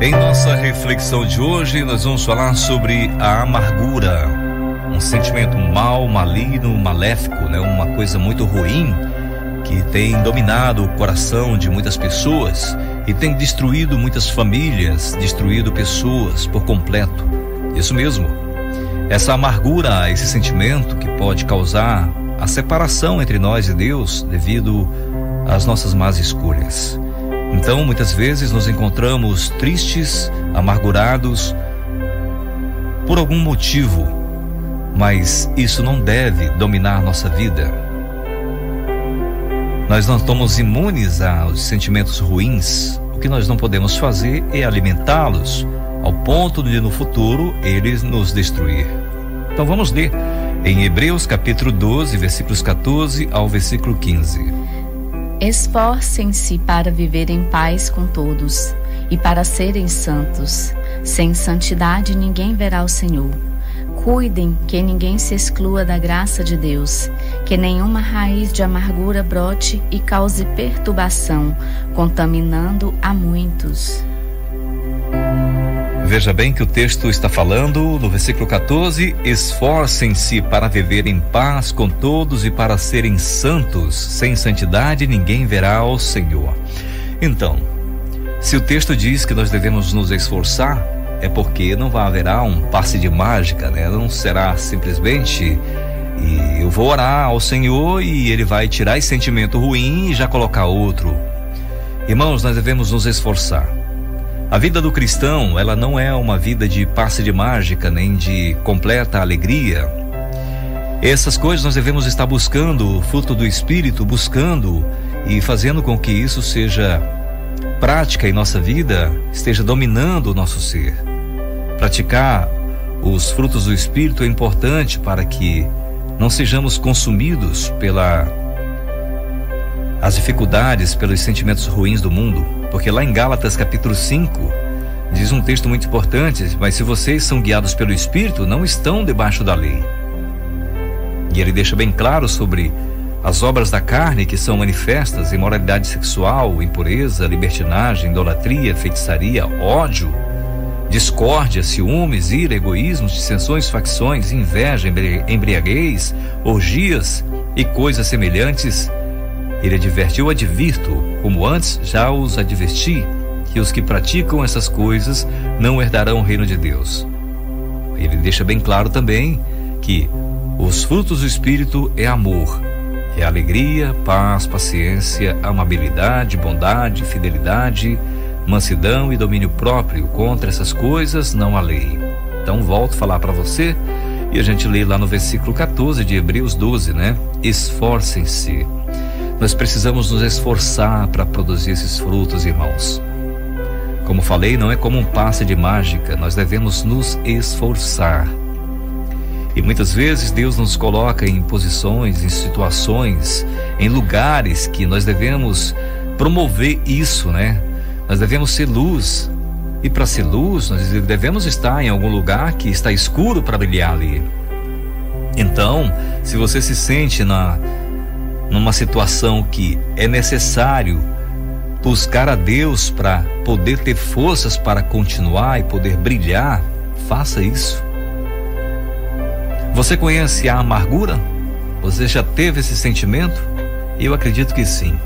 Em nossa reflexão de hoje, nós vamos falar sobre a amargura, um sentimento mau, maligno, maléfico, uma coisa muito ruim que tem dominado o coração de muitas pessoas e tem destruído muitas famílias, destruído pessoas por completo. Isso mesmo, essa amargura, esse sentimento que pode causar a separação entre nós e Deus devido às nossas más escolhas. Então, muitas vezes nos encontramos tristes, amargurados por algum motivo, mas isso não deve dominar nossa vida. Nós não estamos imunes aos sentimentos ruins. O que nós não podemos fazer é alimentá-los ao ponto de no futuro eles nos destruir. Então vamos ler em Hebreus capítulo 12, versículos 14 ao versículo 15. Esforcem-se para viver em paz com todos e para serem santos. Sem santidade ninguém verá o Senhor. Cuidem que ninguém se exclua da graça de Deus, que nenhuma raiz de amargura brote e cause perturbação, contaminando a muitos. Veja bem que o texto está falando no versículo 14: esforcem-se para viver em paz com todos e para serem santos. Sem santidade ninguém verá o Senhor. Então, se o texto diz que nós devemos nos esforçar, é porque não vai haverá um passe de mágica, Não será simplesmente e eu vou orar ao Senhor e Ele vai tirar esse sentimento ruim e já colocar outro. Irmãos, nós devemos nos esforçar. A vida do cristão, ela não é uma vida de passe de mágica, nem de completa alegria. Essas coisas nós devemos estar buscando, o fruto do Espírito, buscando e fazendo com que isso seja prática em nossa vida, esteja dominando o nosso ser. Praticar os frutos do Espírito é importante para que não sejamos consumidos pelas dificuldades, pelos sentimentos ruins do mundo. Porque lá em Gálatas capítulo 5, diz um texto muito importante: mas se vocês são guiados pelo Espírito, não estão debaixo da lei. E ele deixa bem claro sobre as obras da carne que são manifestas: imoralidade sexual, impureza, libertinagem, idolatria, feitiçaria, ódio, discórdia, ciúmes, ira, egoísmos, dissensões, facções, inveja, embriaguez, orgias e coisas semelhantes. Ele adverte: eu advirto, como antes já os adverti, que os que praticam essas coisas não herdarão o reino de Deus. Ele deixa bem claro também que os frutos do Espírito é amor, é alegria, paz, paciência, amabilidade, bondade, fidelidade, mansidão e domínio próprio. Contra essas coisas não há lei. Então volto a falar para você e a gente lê lá no versículo 14 de Hebreus 12, Esforcem-se. Nós precisamos nos esforçar para produzir esses frutos, irmãos. Como falei, não é como um passe de mágica, nós devemos nos esforçar. E muitas vezes Deus nos coloca em posições, em situações, em lugares que nós devemos promover isso, Nós devemos ser luz. E para ser luz, nós devemos estar em algum lugar que está escuro para brilhar ali. Então, se você se sente numa situação que é necessário buscar a Deus para poder ter forças para continuar e poder brilhar, faça isso. Você conhece a amargura? Você já teve esse sentimento? Eu acredito que sim.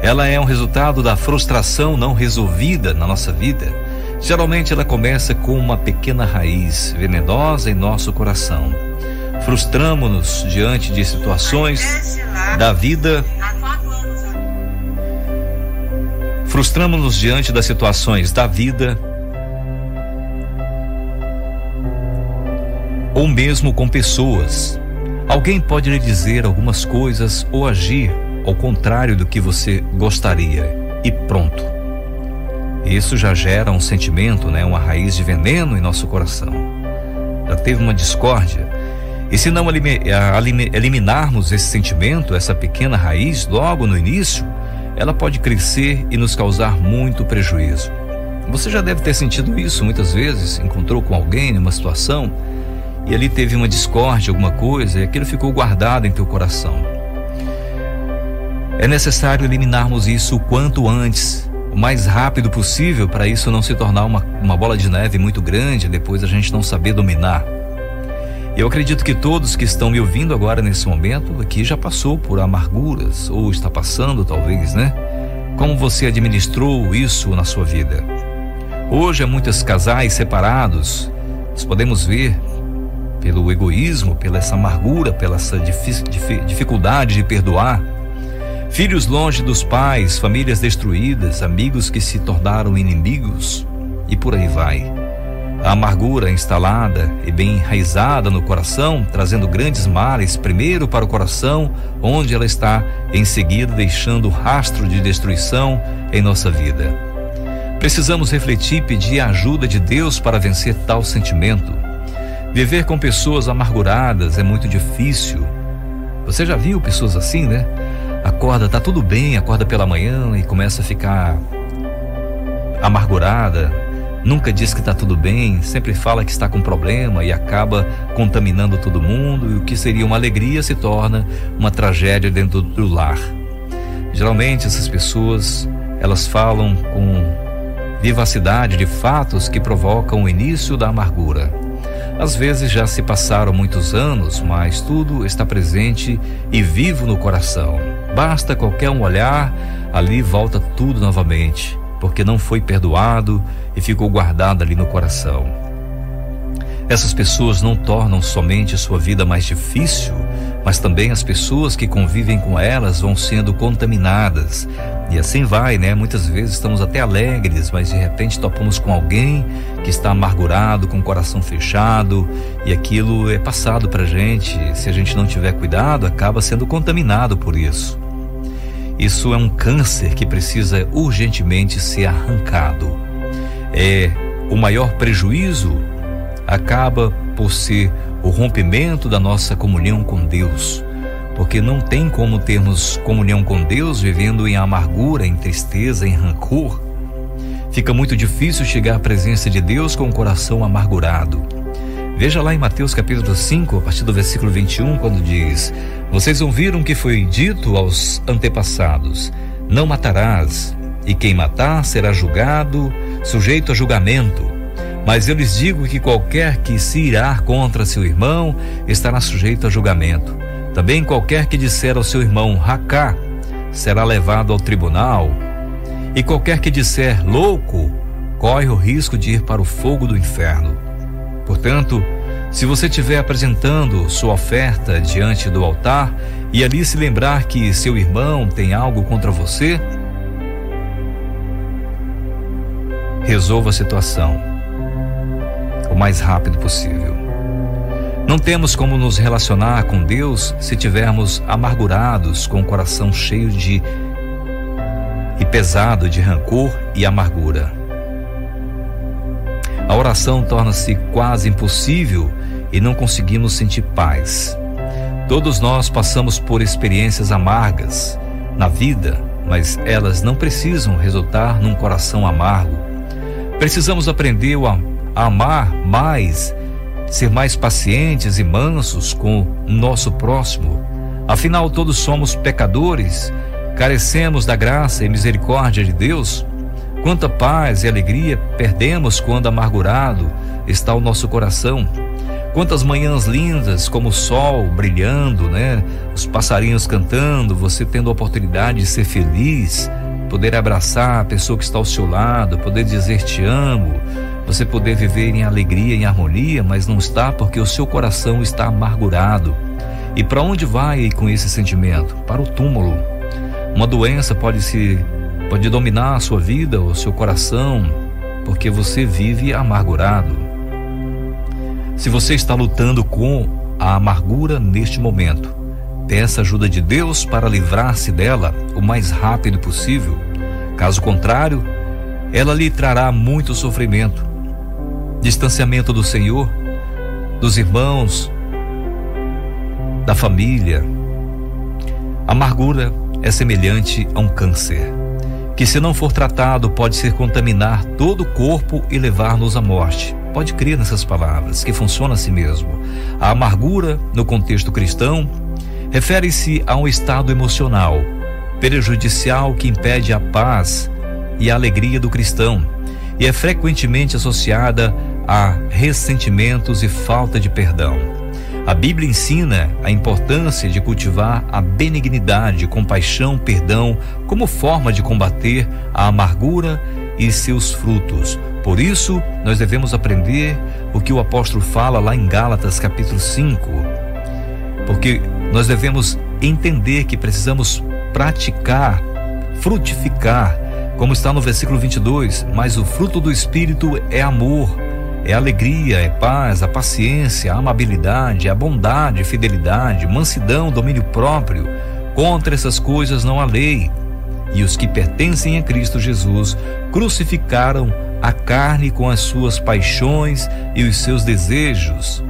Ela é um resultado da frustração não resolvida na nossa vida. Geralmente ela começa com uma pequena raiz venenosa em nosso coração. Frustramos-nos diante de situações da vida. Frustramos-nos diante das situações da vida, ou mesmo com pessoas. Alguém pode lhe dizer algumas coisas ou agir ao contrário do que você gostaria, e pronto. Isso já gera um sentimento, uma raiz de veneno em nosso coração. Já teve uma discórdia. E se não eliminarmos esse sentimento, essa pequena raiz, logo no início, ela pode crescer e nos causar muito prejuízo. Você já deve ter sentido isso muitas vezes, encontrou com alguém numa situação e ali teve uma discórdia, alguma coisa, e aquilo ficou guardado em teu coração. É necessário eliminarmos isso o quanto antes, o mais rápido possível, para isso não se tornar uma bola de neve muito grande, depois a gente não saber dominar. Eu acredito que todos que estão me ouvindo agora nesse momento aqui já passou por amarguras, ou está passando talvez, né? Como você administrou isso na sua vida? Hoje há muitos casais separados, nós podemos ver pelo egoísmo, pela essa amargura, pela essa dificuldade de perdoar, filhos longe dos pais, famílias destruídas, amigos que se tornaram inimigos e por aí vai. A amargura instalada e bem enraizada no coração, trazendo grandes males, primeiro para o coração, onde ela está, em seguida deixando rastro de destruição em nossa vida. Precisamos refletir e pedir a ajuda de Deus para vencer tal sentimento. Viver com pessoas amarguradas é muito difícil. Você já viu pessoas assim, né? Acorda, tá tudo bem, acorda pela manhã e começa a ficar amargurada. Nunca diz que está tudo bem, sempre fala que está com problema e acaba contaminando todo mundo, e o que seria uma alegria se torna uma tragédia dentro do lar. Geralmente essas pessoas, elas falam com vivacidade de fatos que provocam o início da amargura. Às vezes já se passaram muitos anos, mas tudo está presente e vivo no coração. Basta qualquer um olhar, ali volta tudo novamente, porque não foi perdoado e ficou guardado ali no coração. Essas pessoas não tornam somente sua vida mais difícil, mas também as pessoas que convivem com elas vão sendo contaminadas. E assim vai, né? Muitas vezes estamos até alegres, mas de repente topamos com alguém que está amargurado, com o coração fechado, e aquilo é passado pra gente. Se a gente não tiver cuidado, acaba sendo contaminado por isso. Isso é um câncer que precisa urgentemente ser arrancado. O maior prejuízo acaba por ser o rompimento da nossa comunhão com Deus, porque não tem como termos comunhão com Deus vivendo em amargura, em tristeza, em rancor. Fica muito difícil chegar à presença de Deus com o coração amargurado. Veja lá em Mateus capítulo 5, a partir do versículo 21, quando diz: vocês ouviram que foi dito aos antepassados: não matarás, e quem matar será julgado, sujeito a julgamento. Mas eu lhes digo que qualquer que se irar contra seu irmão estará sujeito a julgamento. Também qualquer que disser ao seu irmão racá será levado ao tribunal, e qualquer que disser louco corre o risco de ir para o fogo do inferno. Portanto, se você estiver apresentando sua oferta diante do altar e ali se lembrar que seu irmão tem algo contra você, resolva a situação o mais rápido possível. Não temos como nos relacionar com Deus se estivermos amargurados, com o coração cheio e pesado de rancor e amargura. A oração torna-se quase impossível e não conseguimos sentir paz. Todos nós passamos por experiências amargas na vida, mas elas não precisam resultar num coração amargo. Precisamos aprender a amar mais, ser mais pacientes e mansos com o nosso próximo. Afinal, todos somos pecadores, carecemos da graça e misericórdia de Deus. Quanta paz e alegria perdemos quando amargurado está o nosso coração. Quantas manhãs lindas, como o sol brilhando, né? Os passarinhos cantando, você tendo a oportunidade de ser feliz, poder abraçar a pessoa que está ao seu lado, poder dizer te amo, você poder viver em alegria, em harmonia, mas não está porque o seu coração está amargurado. E para onde vai com esse sentimento? Para o túmulo. Uma doença pode dominar a sua vida, o seu coração, porque você vive amargurado. Se você está lutando com a amargura neste momento, peça ajuda de Deus para livrar-se dela o mais rápido possível. Caso contrário, ela lhe trará muito sofrimento, distanciamento do Senhor, dos irmãos, da família. A amargura é semelhante a um câncer, que se não for tratado pode contaminar todo o corpo e levar-nos à morte. Pode crer nessas palavras, que funciona assim mesmo. A amargura, no contexto cristão, refere-se a um estado emocional prejudicial que impede a paz e a alegria do cristão, e é frequentemente associada a ressentimentos e falta de perdão. A Bíblia ensina a importância de cultivar a benignidade, compaixão, perdão, como forma de combater a amargura e seus frutos. Por isso, nós devemos aprender o que o apóstolo fala lá em Gálatas capítulo 5, porque nós devemos entender que precisamos praticar, frutificar, como está no versículo 22, mas o fruto do Espírito é amor, é alegria, é paz, a paciência, a amabilidade, a bondade, fidelidade, mansidão, domínio próprio. Contra essas coisas não há lei. E os que pertencem a Cristo Jesus crucificaram a carne com as suas paixões e os seus desejos.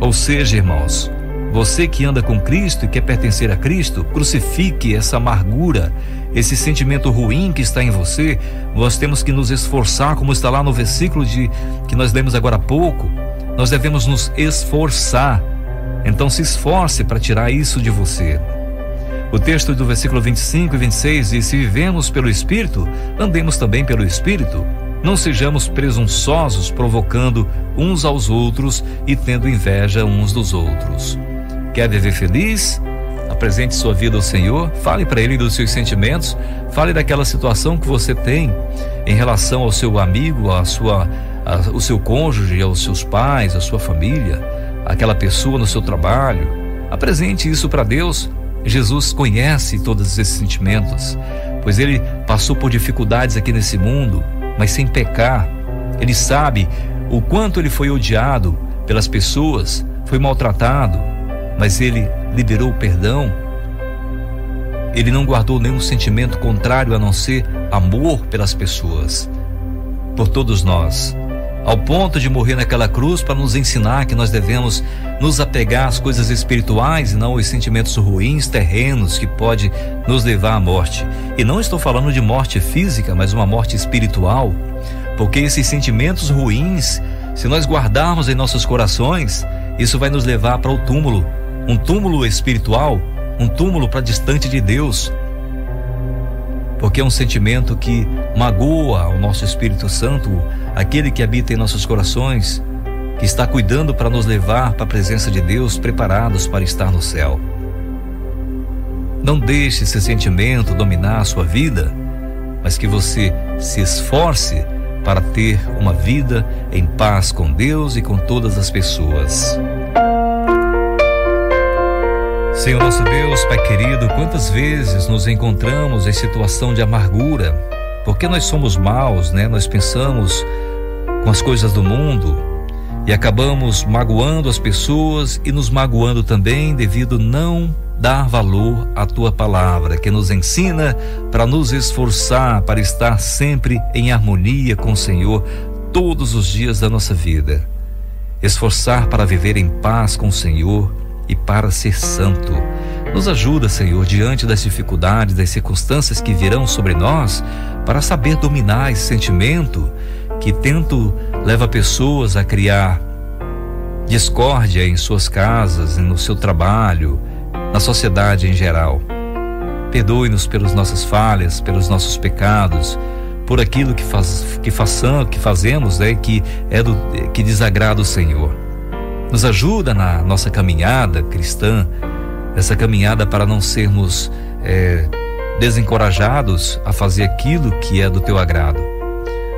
Ou seja, irmãos, você que anda com Cristo e quer pertencer a Cristo, crucifique essa amargura, esse sentimento ruim que está em você. Nós temos que nos esforçar, como está lá no versículo que nós lemos agora há pouco. Nós devemos nos esforçar. Então se esforce para tirar isso de você. O texto do versículo 25 e 26 diz: se vivemos pelo Espírito, andemos também pelo Espírito. Não sejamos presunçosos, provocando uns aos outros e tendo inveja uns dos outros. Quer viver feliz? Apresente sua vida ao Senhor, fale para Ele dos seus sentimentos, fale daquela situação que você tem em relação ao seu amigo, ao seu cônjuge, aos seus pais, à sua família, aquela pessoa no seu trabalho. Apresente isso para Deus. Jesus conhece todos esses sentimentos, pois Ele passou por dificuldades aqui nesse mundo, mas sem pecar. Ele sabe o quanto Ele foi odiado pelas pessoas, foi maltratado, mas Ele liberou o perdão. Ele não guardou nenhum sentimento contrário a não ser amor pelas pessoas, por todos nós, ao ponto de morrer naquela cruz para nos ensinar que nós devemos nos apegar às coisas espirituais e não aos sentimentos ruins, terrenos, que pode nos levar à morte. E não estou falando de morte física, mas uma morte espiritual, porque esses sentimentos ruins, se nós guardarmos em nossos corações, isso vai nos levar para o túmulo, um túmulo espiritual, um túmulo para distante de Deus, porque é um sentimento que magoa o nosso Espírito Santo, aquele que habita em nossos corações, que está cuidando para nos levar para a presença de Deus, preparados para estar no céu. Não deixe esse sentimento dominar a sua vida, mas que você se esforce para ter uma vida em paz com Deus e com todas as pessoas. Senhor nosso Deus, Pai querido, quantas vezes nos encontramos em situação de amargura, porque nós somos maus, né? Nós pensamos com as coisas do mundo e acabamos magoando as pessoas e nos magoando também devido não dar valor à Tua palavra, que nos ensina para nos esforçar, para estar sempre em harmonia com o Senhor todos os dias da nossa vida. Esforçar para viver em paz com o Senhor e para ser santo. Nos ajuda, Senhor, diante das dificuldades, das circunstâncias que virão sobre nós, para saber dominar esse sentimento que tanto leva pessoas a criar discórdia em suas casas, no seu trabalho, na sociedade em geral. Perdoe-nos pelas nossas falhas, pelos nossos pecados, por aquilo que fazemos, né, que desagrada o Senhor. Nos ajuda na nossa caminhada cristã, essa caminhada para não sermos desencorajados a fazer aquilo que é do Teu agrado.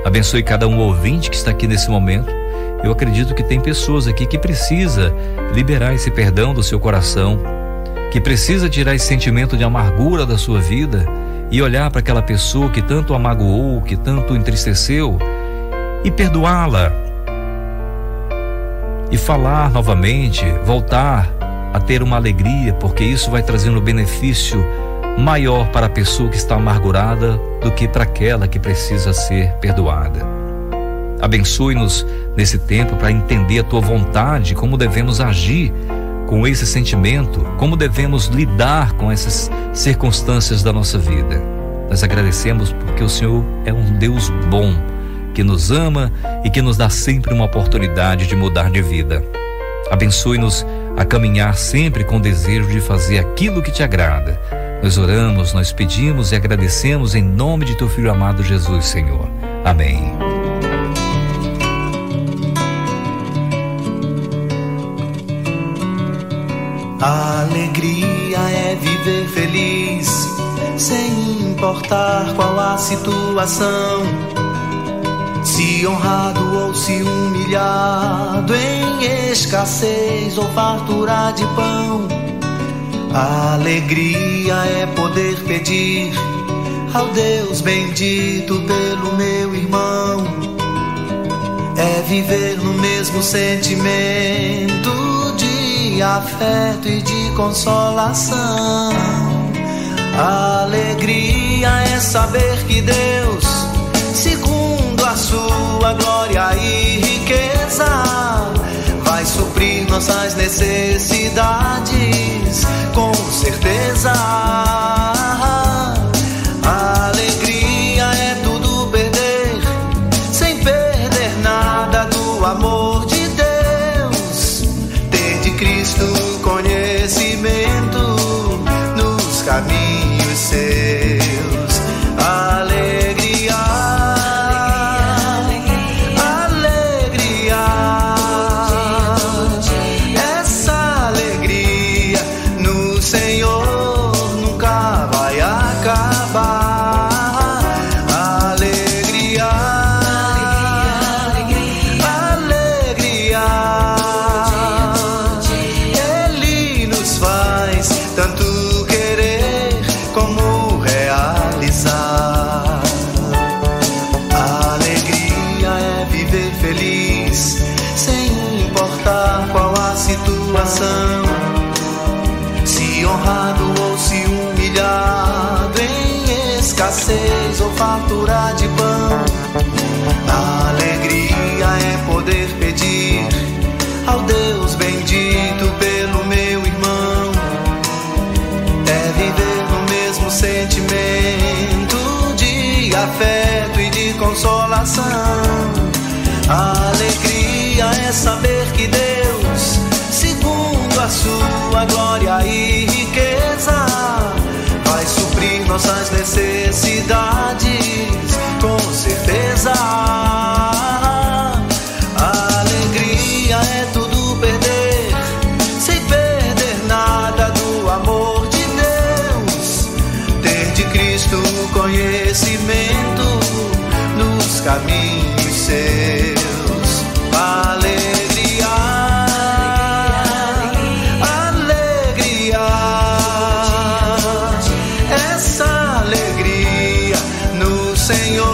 Abençoe cada um ouvinte que está aqui nesse momento. Eu acredito que tem pessoas aqui que precisa liberar esse perdão do seu coração, que precisa tirar esse sentimento de amargura da sua vida e olhar para aquela pessoa que tanto a magoou, que tanto o entristeceu, e perdoá-la, e falar novamente, voltar a ter uma alegria, porque isso vai trazendo benefício maior para a pessoa que está amargurada do que para aquela que precisa ser perdoada. Abençoe-nos nesse tempo para entender a Tua vontade, como devemos agir com esse sentimento, como devemos lidar com essas circunstâncias da nossa vida. Nós agradecemos porque o Senhor é um Deus bom, que nos ama e que nos dá sempre uma oportunidade de mudar de vida. Abençoe-nos a caminhar sempre com o desejo de fazer aquilo que Te agrada. Nós oramos, nós pedimos e agradecemos em nome de teu Filho amado Jesus, Senhor. Amém. A alegria é viver feliz, sem importar qual a situação. Se honrado ou se humilhado, em escassez ou fartura de pão. A alegria é poder pedir ao Deus bendito pelo meu irmão. É viver no mesmo sentimento de afeto e de consolação. A alegria é saber que Deus, segundo a sua glória e riqueza, vai suprir nossas necessidades, com certeza. A alegria é tudo perder, sem perder nada do amor de Deus. Ter de Cristo conhecimento nos caminhos seus. Alegria, alegria, essa alegria no Senhor nunca vai acabar. Alegria, alegria, Ele nos faz tanto querer como realizar. A alegria é viver feliz, sem importar qual a situação. Se honrado ou se humilhado, em escassez ou fartura de pão. A alegria é poder pedir ao Deus bendito pelo meu irmão. É viver no mesmo sentimento de afeto e de consolação. A alegria é saber que Deus, segundo a sua glória e riqueza, vai suprir nossas necessidades, com certeza. A alegria é tudo perder, sem perder nada do amor de Deus. Ter de Cristo conhecimento nos caminhos seus. Alegria, alegria, essa alegria no Senhor